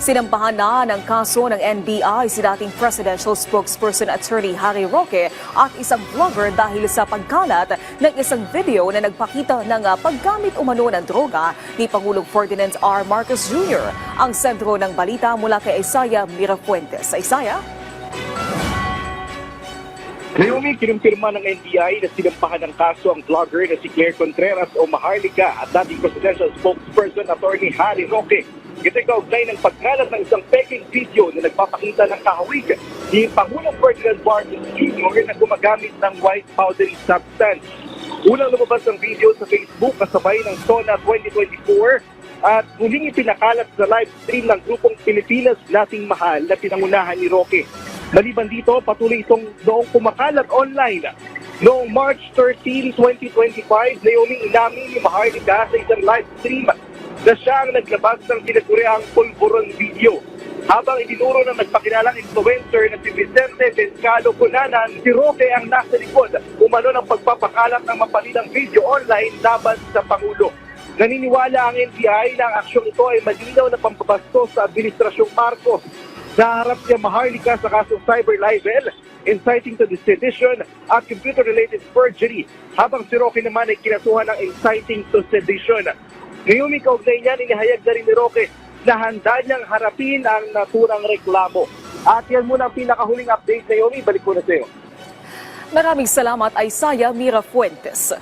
Sinampahan na ng kaso ng NBI si dating presidential spokesperson Attorney Harry Roque at isang vlogger dahil sa pagkalat ng isang video na nagpakita ng paggamit umano ng droga ni Pangulong Ferdinand R. Marcos Jr. Ang sentro ng balita mula kay Isaiah Mirafuentes. Isaiah? Naomi, kinumpirma ng NBI na sinampahan ng kaso ang vlogger na si Claire Contreras o Maharlika at dating presidential spokesperson Attorney Harry Roque. Ito ay kaugnay ng pagkalat ng isang peking video na nagpapakita ng kahawig ni Pangulong Ferdinand Marcos Jr. na gumagamit ng white powdery substance. Unang lumabas ang video sa Facebook kasabay ng SONA 2024 at muling ipinakalat sa live stream ng grupong Pilipinas Nating Mahal na pinangunahan ni Roque. Maliban dito, patuloy itong noong kumakalat online. Noong March 13, 2025, Naomi inamin ni Maharlika sa isang live stream na siya ang naglabas ng tinaguriang pulburon video. Habang idinuro ng nagpakilalang influencer na si Vicente Pescado Cunanan, si Roque ang nasa likod umano ng pagpapakalat ng mapalilang video online laban sa Pangulo. Naniniwala ang NBI na ang aksyong ito ay malinaw na pampabastos sa Administrasyong Marcos. Naharap niya Maharlika sa kasong cyber libel, inciting to sedition at computer-related perjury, habang si Roque naman ay kinasuhan ng inciting to sedition. Ngayong kaugnay niyan, inihayag na rin ni Roque na handa niyang harapin ang naturang reklamo. At yan muna ang pinakahuling update, Naomi. Balik ko na sa iyo. Maraming salamat, Isaiah Mirafuentes.